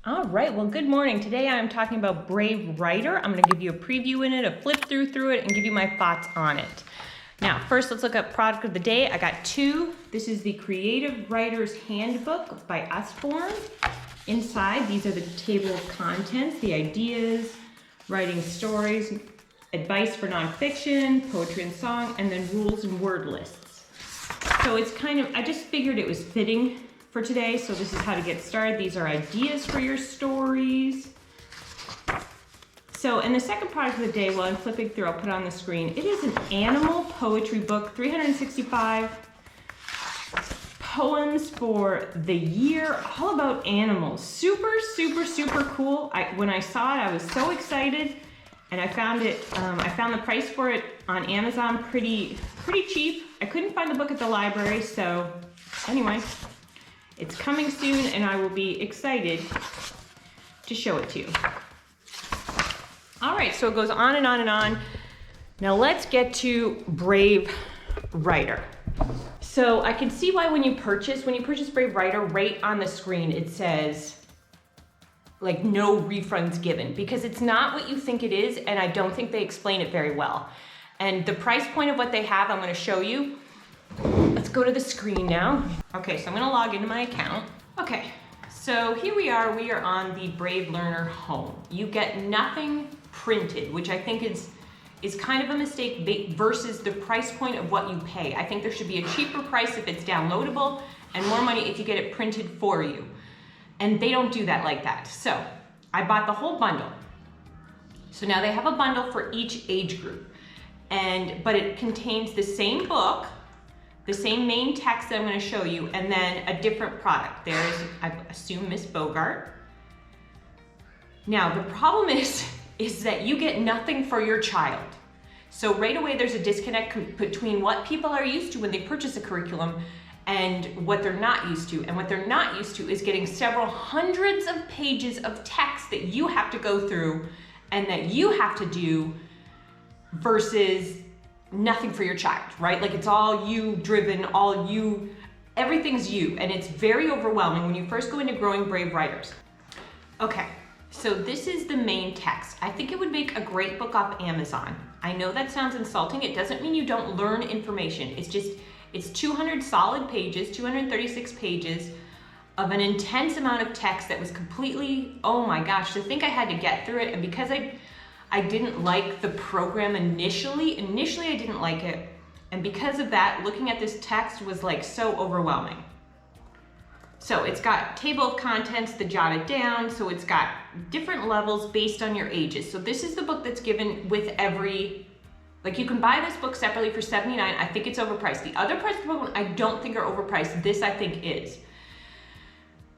All right, well, good morning. Today I'm talking about Brave Writer. I'm going to give you a preview in it, a flip through it, and give you my thoughts on it. Now, first, let's look up product of the day. I got two. This is the Creative Writer's Handbook by Usborne. Inside, these are the table of contents, the ideas, writing stories, advice for nonfiction, poetry and song, and then rules and word lists. So it's kind of, I just figured it was fitting for today, so this is how to get started. These are ideas for your stories. So, and the second product of the day, while I'm flipping through, I'll put it on the screen. It is an animal poetry book, 365 poems for the year, all about animals. Super, super, super cool. When I saw it, I was so excited, and I found it. I found the price for it on Amazon pretty cheap. I couldn't find the book at the library, so anyway. It's coming soon, and I will be excited to show it to you. All right, so it goes on and on and on. Now let's get to Brave Writer. So I can see why when you purchase Brave Writer, right on the screen it says, like, no refunds given, because it's not what you think it is, and I don't think they explain it very well. And the price point of what they have, I'm gonna show you. Let's go to the screen now. Okay, so I'm gonna log into my account. Okay, so here we are on the Brave Learner home. You get nothing printed, which I think is kind of a mistake versus the price point of what you pay. I think there should be a cheaper price if it's downloadable and more money if you get it printed for you. And they don't do that like that. So I bought the whole bundle. So now they have a bundle for each age group, but it contains the same book, the same main text that I'm going to show you, and then a different product. There's, I assume, Miss Bogart. Now, the problem is that you get nothing for your child. So right away, there's a disconnect between what people are used to when they purchase a curriculum and what they're not used to. And what they're not used to is getting several hundreds of pages of text that you have to go through and that you have to do versus nothing for your child, right? Like, it's all you driven, everything's you, and it's very overwhelming when you first go into growing Brave Writers. Okay, so this is the main text. I think it would make a great book off Amazon. I know that sounds insulting. It doesn't mean you don't learn information. It's 200 solid pages, 236 pages of an intense amount of text that was completely, oh my gosh, to think I had to get through it. And because I didn't like the program initially I didn't like it. And because of that, looking at this text was like so overwhelming. So it's got table of contents that jotted down. So it's got different levels based on your ages. So this is the book that's given with like, you can buy this book separately for $79. I think it's overpriced. The other parts of the book I don't think are overpriced. This I think is.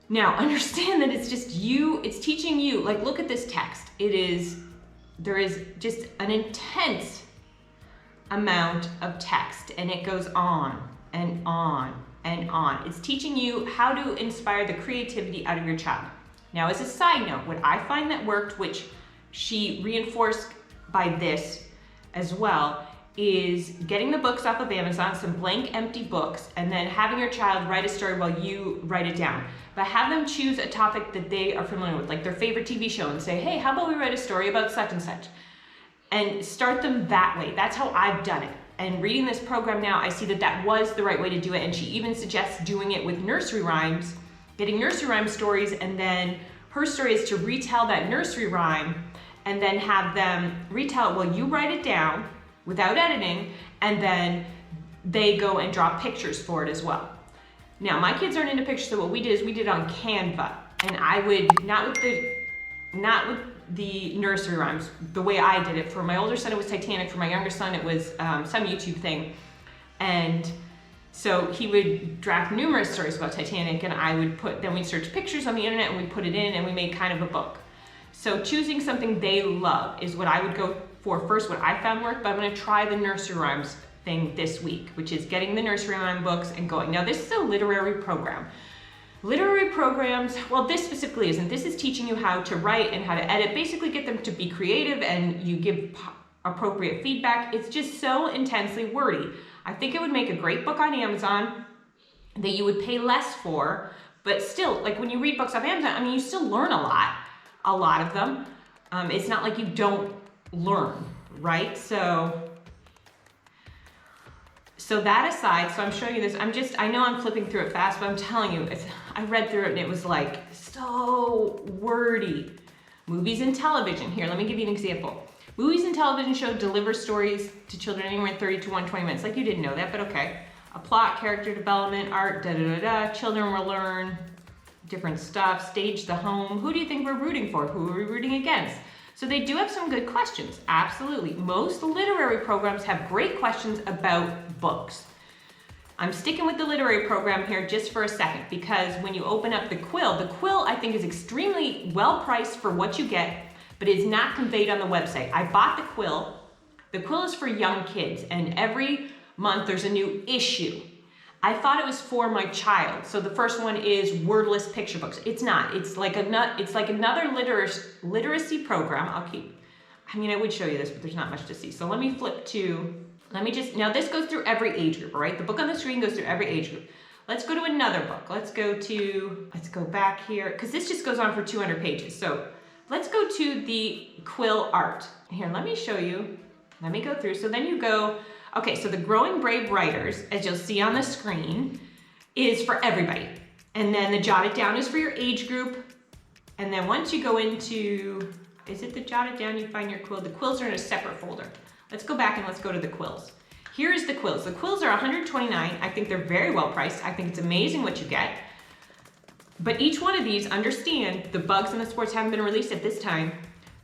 Now understand that it's just you, it's teaching you, like, look at this text. There is just an intense amount of text, and it goes on and on and on. It's teaching you how to inspire the creativity out of your child. Now, as a side note, what I find that worked, which she reinforced by this as well, is getting the books off of Amazon, some blank, empty books, and then having your child write a story while you write it down. But have them choose a topic that they are familiar with, like their favorite TV show, and say, hey, how about we write a story about such and such? And start them that way. That's how I've done it. And reading this program now, I see that that was the right way to do it. And she even suggests doing it with nursery rhymes, getting nursery rhyme stories, and then her story is to retell that nursery rhyme and then have them retell it while you write it down without editing, and then they go and draw pictures for it as well. Now, my kids aren't into pictures, so what we did is we did it on Canva, and I would, not with the nursery rhymes, the way I did it. For my older son, it was Titanic. For my younger son, it was some YouTube thing. And so he would draft numerous stories about Titanic, and I would then we'd search pictures on the internet, and we'd put it in, and we made kind of a book. So choosing something they love is what I would go for first, what I found worked, but I'm gonna try the nursery rhymes thing this week, which is getting the nursery rhyme books and going. Now, this is a literary program. Literary programs, well, this specifically isn't. This is teaching you how to write and how to edit, basically get them to be creative, and you give appropriate feedback. It's just so intensely wordy. I think it would make a great book on Amazon that you would pay less for, But still, like when you read books off Amazon, I mean, you still learn a lot of them. It's not like you don't learn, right? So that aside, so I'm showing you this, I know I'm flipping through it fast, but I'm telling you, I read through it and it was like so wordy. Movies and television. Here, let me give you an example. Movies and television show deliver stories to children anywhere 30 to 120 minutes. Like you didn't know that, but okay. A plot, character development, art, da-da-da-da. Children will learn different stuff. Stage the home. Who do you think we're rooting for? Who are we rooting against? So they do have some good questions, absolutely. Most literary programs have great questions about books. I'm sticking with the literary program here just for a second because when you open up the quill I think is extremely well priced for what you get, but is not conveyed on the website. I bought the quill. The quill is for young kids and every month there's a new issue. I thought it was for my child. So the first one is wordless picture books. It's not. It's like another literacy program. I would show you this, but there's not much to see. So let me flip to, now this goes through every age group, right? The book on the screen goes through every age group. Let's go to another book. Let's go back here, because this just goes on for 200 pages. So let's go to the quill art. Here, let me show you. Let me go through. So then you go, okay, so the Growing Brave Writers, as you'll see on the screen, is for everybody. And then the Jot It Down is for your age group. And then once you go into, is it the Jot It Down, you find your quill? The quills are in a separate folder. Let's go back and let's go to the quills. Here is the quills. The quills are $129. I think they're very well priced. I think it's amazing what you get. But each one of these, understand, the bugs and the sports haven't been released at this time.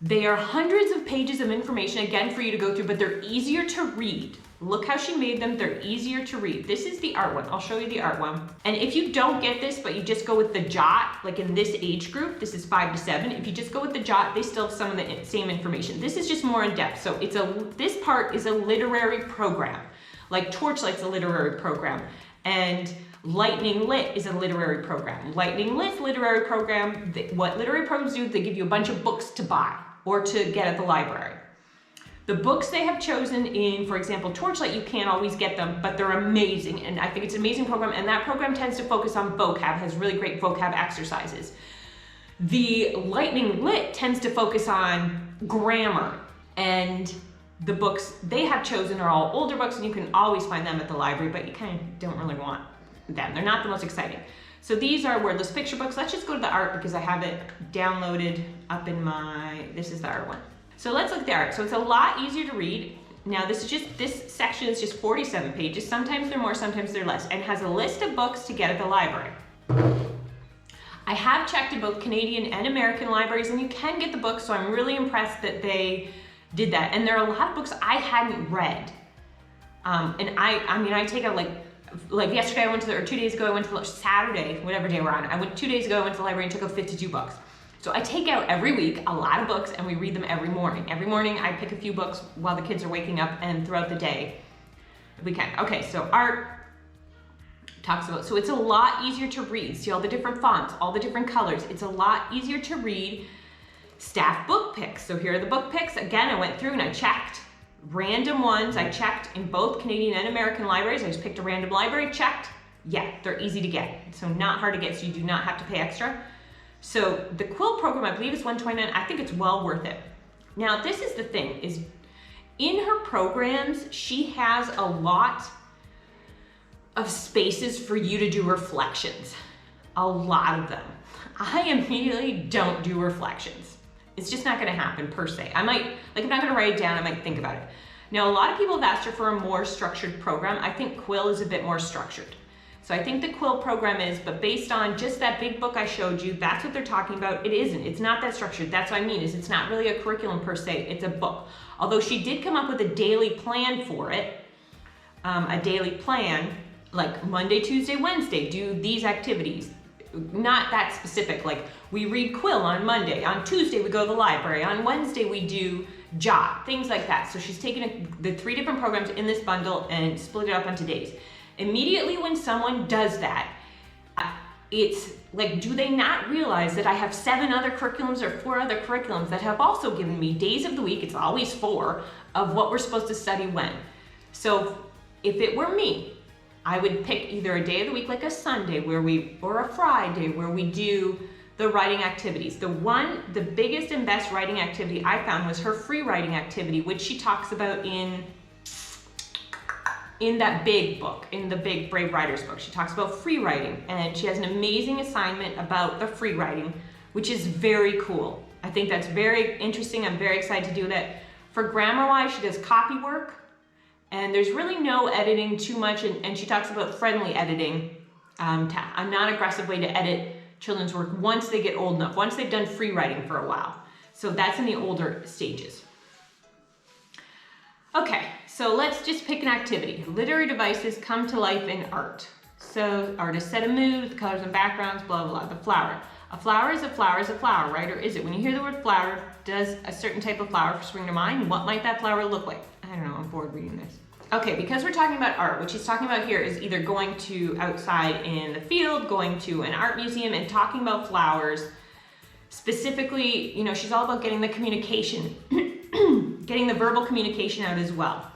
They are hundreds of pages of information, again, for you to go through, but they're easier to read. Look how she made them, they're easier to read. This is the art one, I'll show you the art one. And if you don't get this, but you just go with the Jot, like in this age group, this is 5 to 7, if you just go with the Jot, they still have some of the same information. This is just more in depth, so this part is a literary program. Like Torchlight's a literary program, and Lightning Lit is a literary program. Lightning Lit's literary program, what literary programs do, they give you a bunch of books to buy or to get at the library. The books they have chosen in, for example, Torchlight, you can't always get them, but they're amazing. And I think it's an amazing program. And that program tends to focus on vocab, has really great vocab exercises. The Lightning Lit tends to focus on grammar. And the books they have chosen are all older books, and you can always find them at the library, but you kind of don't really want them. They're not the most exciting. So these are wordless picture books. Let's just go to the art because I have it downloaded up in this is the art one. So let's look at the art. So it's a lot easier to read. Now this section is just 47 pages. Sometimes they're more, sometimes they're less, and has a list of books to get at the library. I have checked in both Canadian and American libraries, and you can get the books, so I'm really impressed that they did that. And there are a lot of books I hadn't read. And I take out like yesterday I went to or 2 days ago I went to Saturday, whatever day we're on. 2 days ago I went to the library and took out 52 books. So I take out every week a lot of books and we read them every morning. Every morning I pick a few books while the kids are waking up and throughout the day if we can. Okay, so art talks about, so it's a lot easier to read. See all the different fonts, all the different colors. It's a lot easier to read. Staff book picks. So here are the book picks. Again, I went through and I checked random ones. I checked in both Canadian and American libraries. I just picked a random library, checked. Yeah, they're easy to get. So not hard to get, so you do not have to pay extra. So the quill program, I believe, is $129. I think it's well worth it. Now, this is the thing, is in her programs, she has a lot of spaces for you to do reflections. A lot of them. I immediately don't do reflections. It's just not gonna happen per se. I might, I'm not gonna write it down, I might think about it. Now, a lot of people have asked her for a more structured program. I think Quill is a bit more structured. So I think the Quill program is, but based on just that big book I showed you, that's what they're talking about. It isn't, it's not that structured. That's what I mean, is it's not really a curriculum per se, it's a book. Although she did come up with a daily plan for it, a daily plan, like Monday, Tuesday, Wednesday, do these activities. Not that specific, like we read Quill on Monday, on Tuesday we go to the library, on Wednesday we do Jot, things like that. So she's taken the 3 different programs in this bundle and split it up onto days. Immediately when someone does that, it's like, do they not realize that I have 7 other curriculums or 4 other curriculums that have also given me days of the week, it's always 4, of what we're supposed to study when. So if it were me, I would pick either a day of the week, like a Sunday or a Friday, where we do the writing activities. The biggest and best writing activity I found was her free writing activity, which she talks about in that big book, in the big Brave Writers book. She talks about free writing, and she has an amazing assignment about the free writing, which is very cool. I think that's very interesting. I'm very excited to do that. For grammar-wise, she does copy work, and there's really no editing too much, and she talks about friendly editing, a non-aggressive way to edit children's work once they get old enough, once they've done free writing for a while. So that's in the older stages. Okay, so let's just pick an activity. Literary devices come to life in art. So artists set a mood with colors and backgrounds, blah, blah, blah. The flower. A flower is a flower is a flower, right? Or is it? When you hear the word flower, does a certain type of flower spring to mind? What might that flower look like? I don't know, I'm bored reading this. Okay, because we're talking about art, what she's talking about here is either going to outside in the field, going to an art museum, and talking about flowers. Specifically, she's all about getting the communication, getting the verbal communication out as well.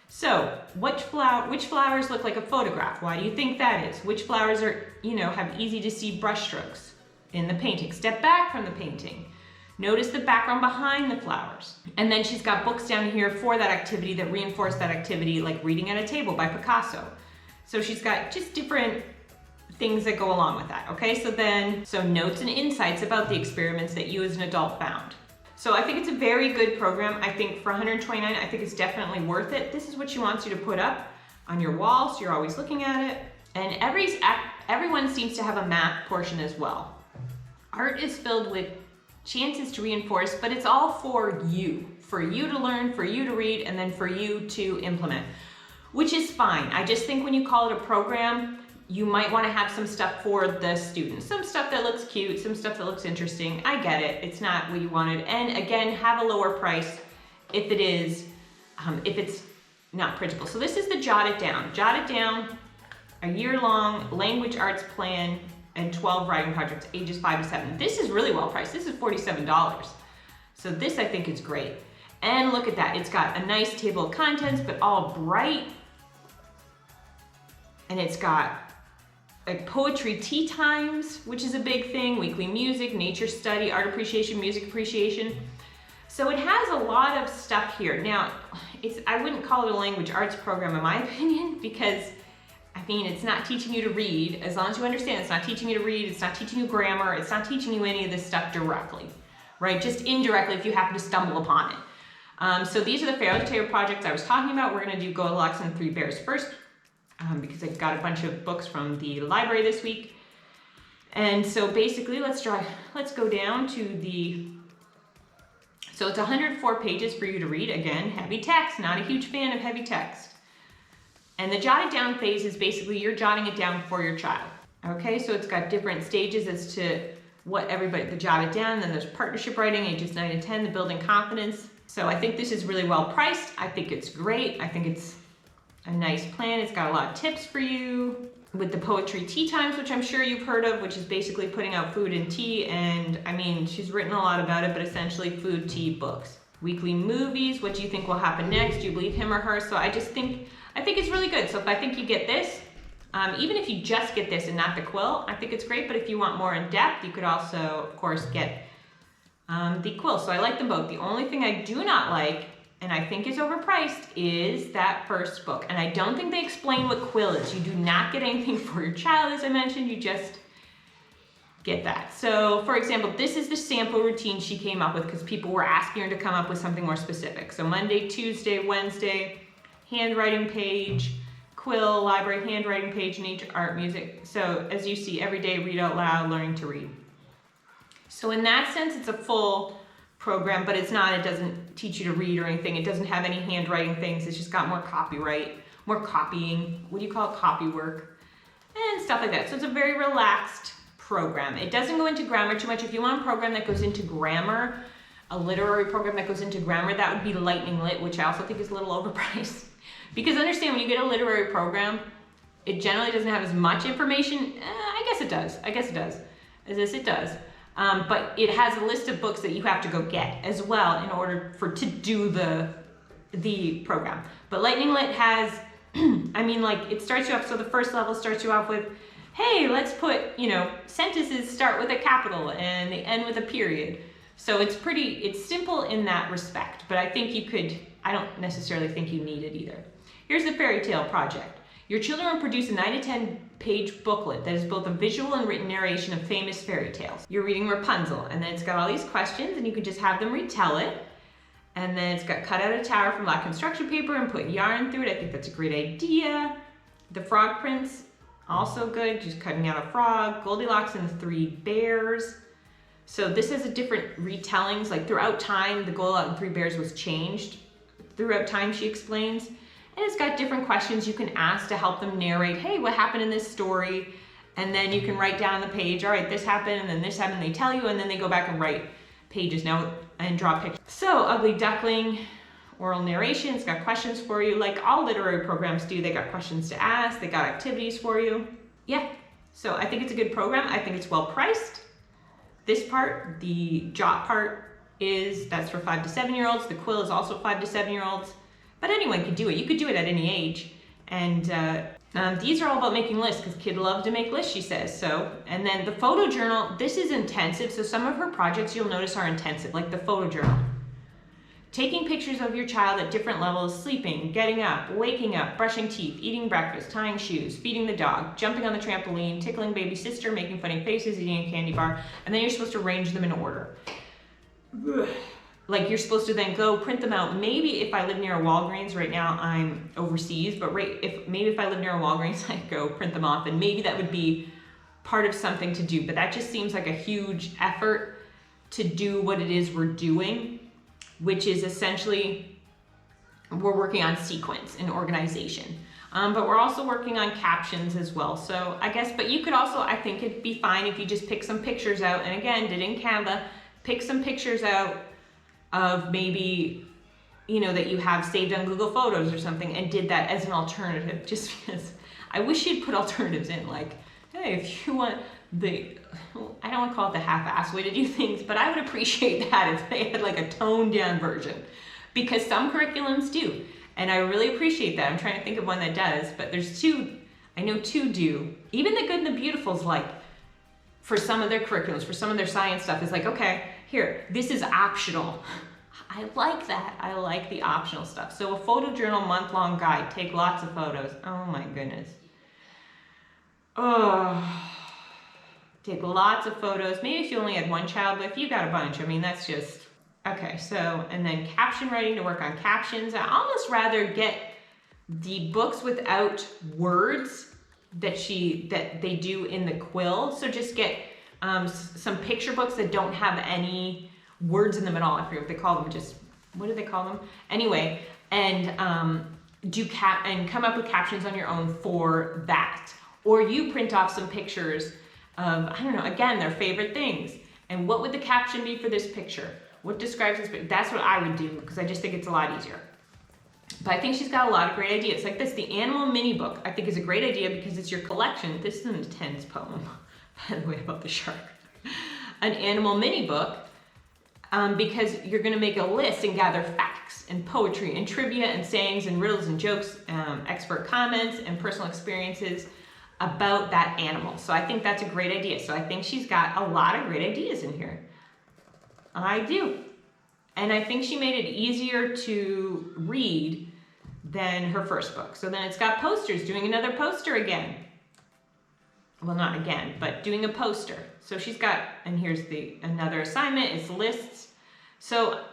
So, which flowers look like a photograph? Why do you think that is? Which flowers are, have easy to see brush strokes in the painting? Step back from the painting. Notice the background behind the flowers. And then she's got books down here for that activity that reinforce that activity, like Reading at a Table by Picasso. So she's got just different things that go along with that, okay? So notes and insights about the experiments that you as an adult found. So I think it's a very good program. I think for $129, I think it's definitely worth it. This is what she wants you to put up on your wall, so you're always looking at it. And everyone seems to have a math portion as well. Art is filled with chances to reinforce, but it's all for you to learn, for you to read, and then for you to implement, which is fine. I just think when you call it a program, you might want to have some stuff for the students, some stuff that looks cute, some stuff that looks interesting. I get it, it's not what you wanted. And again, have a lower price if it's not printable. So this is the Jot It Down, a year-long language arts plan and 12 writing projects, ages 5 to 7. This is really well priced. This is $47. So this I think is great. And look at that, it's got a nice table of contents, but all bright. And it's got like poetry tea times, which is a big thing, weekly music, nature study, art appreciation, music appreciation. So it has a lot of stuff here. Now, I wouldn't call it a language arts program in my opinion, because it's not teaching you to read. As long as you understand, it's not teaching you to read, it's not teaching you grammar, it's not teaching you any of this stuff directly, right? Just indirectly if you happen to stumble upon it. So these are the Fairly Tailored projects I was talking about. We're gonna do Goldilocks and the Three Bears first, because I've got a bunch of books from the library this week. And so basically, let's go down to so it's 104 pages for you to read. Again, heavy text, not a huge fan of heavy text. And the Jot It Down phase is basically you're jotting it down for your child. Okay, so it's got different stages as to what the Jot It Down, then there's partnership writing, ages 9 to 10, the building confidence. So I think this is really well priced. I think it's great. I think it's a nice plan. It's got a lot of tips for you. With the poetry tea times, which I'm sure you've heard of, which is basically putting out food and tea. And she's written a lot about it, but essentially food, tea, books. Weekly movies, what do you think will happen next? Do you believe him or her? So I think it's really good. So if I think you get this, even if you just get this and not the quill, I think it's great. But if you want more in depth, you could also, of course, get the quill. So I like them both. The only thing I do not like, and I think is overpriced, is that first book. And I don't think they explain what quill is. You do not get anything for your child, as I mentioned, you just get that. So for example, this is the sample routine she came up with because people were asking her to come up with something more specific. So Monday, Tuesday, Wednesday, handwriting page, quill, library, handwriting page, nature, art, music. So as you see, every day, read out loud, learning to read. So in that sense, it's a full program, but it doesn't teach you to read or anything. It doesn't have any handwriting things. It's just got more copyright, more copying, what do you call it, copy work, and stuff like that. So it's a very relaxed program. It doesn't go into grammar too much. If you want a program that goes into grammar, a literary program that goes into grammar, that would be Lightning Lit, which I also think is a little overpriced. Because understand, when you get a literary program, it generally doesn't have as much information. I guess it does. It does. But it has a list of books that you have to go get as well in order to do the program. But Lightning Lit has I mean, like, it starts you off, so the first level starts you off with, hey, let's put, sentences start with a capital and they end with a period. So it's simple in that respect, but I don't necessarily think you need it either. Here's the fairy tale project. Your children will produce a 9 to 10 page booklet that is both a visual and written narration of famous fairy tales. You're reading Rapunzel, and then it's got all these questions, and you can just have them retell it. And then it's got cut out a tower from black construction paper and put yarn through it. I think that's a great idea. The Frog Prince, also good, just cutting out a frog. Goldilocks and the Three Bears. So this has a different retellings, like throughout time, the Goldilocks and Three Bears was changed. Throughout time, she explains. And it's got different questions you can ask to help them narrate, hey, what happened in this story? And then you can write down on the page, all right, this happened, and then this happened, they tell you, and then they go back and write pages now and draw pictures. So Ugly Duckling, oral narration, it's got questions for you, like all literary programs do. They got questions to ask, they got activities for you. Yeah, so I think it's a good program. I think it's well priced. This part, the Jot part, that's for 5 to 7 year olds. The Quill is also 5 to 7 year olds. But anyone could do it. You could do it at any age. And these are all about making lists because kids love to make lists, she says. So, and then the photo journal, this is intensive. So some of her projects you'll notice are intensive, like the photo journal. Taking pictures of your child at different levels, sleeping, getting up, waking up, brushing teeth, eating breakfast, tying shoes, feeding the dog, jumping on the trampoline, tickling baby sister, making funny faces, eating a candy bar, and then you're supposed to arrange them in order. Like you're supposed to then go print them out. Maybe if I live near a Walgreens, right now I'm overseas, but maybe if I live near a Walgreens, I'd go print them off, and maybe that would be part of something to do. But that just seems like a huge effort to do what it is we're doing, which is essentially we're working on sequence and organization. But we're also working on captions as well. So I guess, but you could also, I think it'd be fine if you just pick some pictures out, and again, did in Canva, pick some pictures out of maybe, that you have saved on Google Photos or something, and did that as an alternative, just because I wish you'd put alternatives in, like, hey, if you want I don't want to call it the half-ass way to do things, but I would appreciate that if they had like a toned down version, because some curriculums do, and I really appreciate that. I'm trying to think of one that does, but there's two, I know two do. Even the Good and the Beautiful's like, for some of their curriculums, for some of their science stuff, is like, okay, here, this is optional. I like that. I like the optional stuff. So a photo journal month-long guide. Take lots of photos. Oh my goodness. Oh, take lots of photos. Maybe if you only had one child, but if you got a bunch, I mean, that's just, okay. So, and then caption writing to work on captions. I almost rather get the books without words that they do in the Quill. So just get some picture books that don't have any words in them at all. I forget what they call them. What do they call them? Anyway, and come up with captions on your own for that. Or you print off some pictures of, I don't know, again, their favorite things. And what would the caption be for this picture? What describes this picture? That's what I would do, because I just think it's a lot easier. But I think she's got a lot of great ideas. Like this, the Animal Mini Book, I think is a great idea because it's your collection. This is an intense poem, by the way, about the shark. An Animal Mini Book, because you're gonna make a list and gather facts and poetry and trivia and sayings and riddles and jokes, expert comments and personal experiences about that animal. So I think that's a great idea. So I think she's got a lot of great ideas in here. I do. And I think she made it easier to read than her first book. So then it's got posters, doing another poster again. Well, not again, but doing a poster. So she's got, and here's another assignment, it's lists. So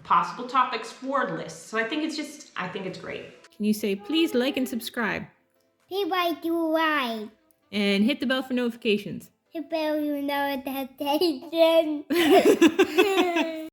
possible topics, word lists. So I think it's great. Can you say, please like and subscribe? Please like to like. And hit the bell for notifications. Hit the bell for notifications.